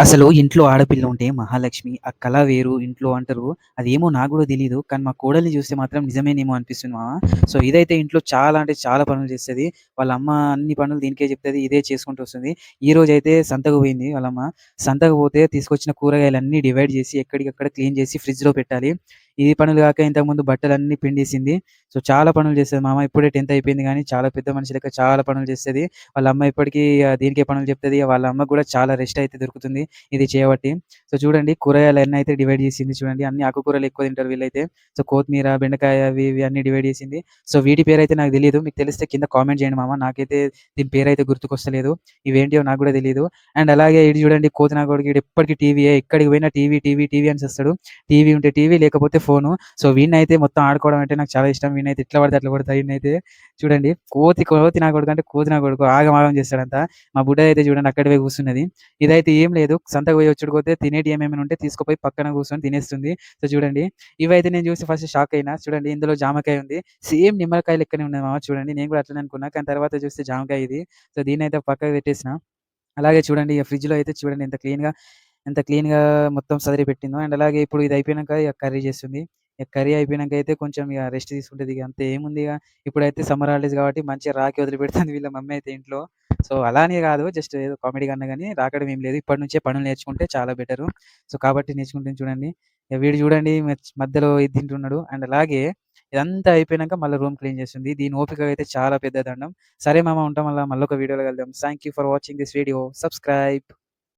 అసలు ఇంట్లో ఆడపిల్ల ఉంటే మహాలక్ష్మి. ఆ కళ వేరు ఇంట్లో అంటారు. అదేమో నాకు గూడా తెలీదు. కానీ మా కోడల్ని చూస్తే మాత్రం నిజమేనేమో అనిపిస్తుంది మామ. సో, ఇదైతే ఇంట్లో చాలా అంటే చాలా పనులు చేస్తది. వాళ్ళ అమ్మ అన్ని పనులు దీనికే చెప్తది. ఇదే చేసుకుంటూ వస్తుంది. ఈరోజైతే సంతకు పోయింది వాళ్ళమ్మ. సంతకు పోతే తీసుకొచ్చిన కూరగాయలన్నీ డివైడ్ చేసి ఎక్కడికక్కడ క్లీన్ చేసి ఫ్రిడ్జ్‌లో పెట్టాలి. ఈ పనులు గాక ఇంతకుముందు బట్టలన్నీ పిండేసింది. సో, చాలా పనులు చేస్తది మామ. ఇప్పుడే 10థ్ అయిపోయింది గానీ చాలా పెద్ద మనిషి లెక్క చాలా పనులు చేస్తది. వాళ్ళ అమ్మ ఇప్పటికీ దీనికే పనులు చెప్తది. వాళ్ళ అమ్మకు గూడా చాలా రెస్ట్ అయితే దొరుకుతుంది ఇది చేయబట్టి. సో, చూడండి కూరగాయలన్నీ అయితే డివైడ్ చేసింది చూడండి. అన్ని ఆకుకూరలు ఎక్కువ తింటారు వీళ్ళైతే. సో, కొత్తిమీర, బెండకాయ అవి ఇవి అన్నీ డివైడ్ చేసింది. సో, వీటి పేరైతే నాకు తెలీదు. మీకు తెలిస్తే కింద కామెంట్ చేయండి మామ. నాకైతే దీని పేరైతే గుర్తుకొస్తలేదు. ఇవేంటియో నాకు గూడా తెలీదు. అండ్ అలాగే ఈడు చూడండి కోతి నా కొడుకు ఈడు ఎప్పటికి టీవీయే. ఎక్కడికి పోయినా టీవీ, టీవీ, టీవీ అని సస్తాడు. టీవీ ఉంటే టీవీ లేకపోతే ఫోను. సో, వీడినైతే మొత్తం ఆడుకోవడం అంటే నాకు చాలా ఇష్టం. వీడినైతే ఎట్లా పడితే అట్లా కొడతా ఈడినైతే. చూడండి కోతి నా కొడుకు అంటే కోతి నా కొడుకు ఆగమాగం చేస్తాడంతా. మా బుడ్డదైతే చూడండి అక్కడే పోయి కూర్చున్నది. ఇదైతే ఏం లేదు. సంతకు పోయి వచ్చుడుపోతే తినేటియి ఏమేమైనా ఉంటే తీసుకుపోయి పక్కన కూర్చొని తినేస్తుంది. సో, చూడండి ఇవైతే నేను చూసి ఫస్ట్ షాక్ అయినా. చూడండి ఇందులో జామకాయ ఉంది. సేమ్ నిమ్మకాయ లెక్కనే ఉన్నది మామ చూడండి. నేను కూడా అట్లనే అనుకున్నా. కానీ తర్వాత చూస్తే జామకాయ ఇది. సో, దీన్నైతే పక్కకు పెట్టేసిన. అలాగే చూడండి ఇగ ఫ్రిడ్జ్‌లో అయితే చూడండి ఎంత క్లీన్‌గా మొత్తం సదిరి పెట్టిందో. అండ్ అలాగే ఇప్పుడు ఇది అయిపోయినంక ఇగ కర్రీ చేస్తుంది. ఇగ కర్రీ అయిపోయినంక అయితే కొంచెం ఇగ రెస్ట్ తీసుకుంటది. ఇగ అంతే ఏముంది ఇగ. ఇప్పుడైతే సమ్మర్ హాలిడేస్ కాబట్టి మంచిగా రాకి వదిలిపెడుతుంది వీళ్ళ మమ్మీ అయితే ఇంట్లో. సో, అలా అని కాదు జస్ట్ ఏదో కామెడీగా అన్నా గాని రాకడం ఏం లేదు. ఇప్పటి నుంచే పనులు నేర్చుకుంటే చాలా బెటరు. సో, కాబట్టి నేర్చుకుంటుంది చూడండి. ఇగ వీడు చూడండి మధ్యలో ఇది తింటున్నాడు. అండ్ అలాగే ఇదంతా అయిపోయినంక మళ్ళా రూమ్ క్లీన్ చేస్తుంది. దీని ఓపిక అయితే చాలా పెద్ద దండం. సరే మామ ఉంటాం మళ్ళా మళ్ళొక వీడియోలో కలుద్దాం. Thank you for watching this video. Subscribe.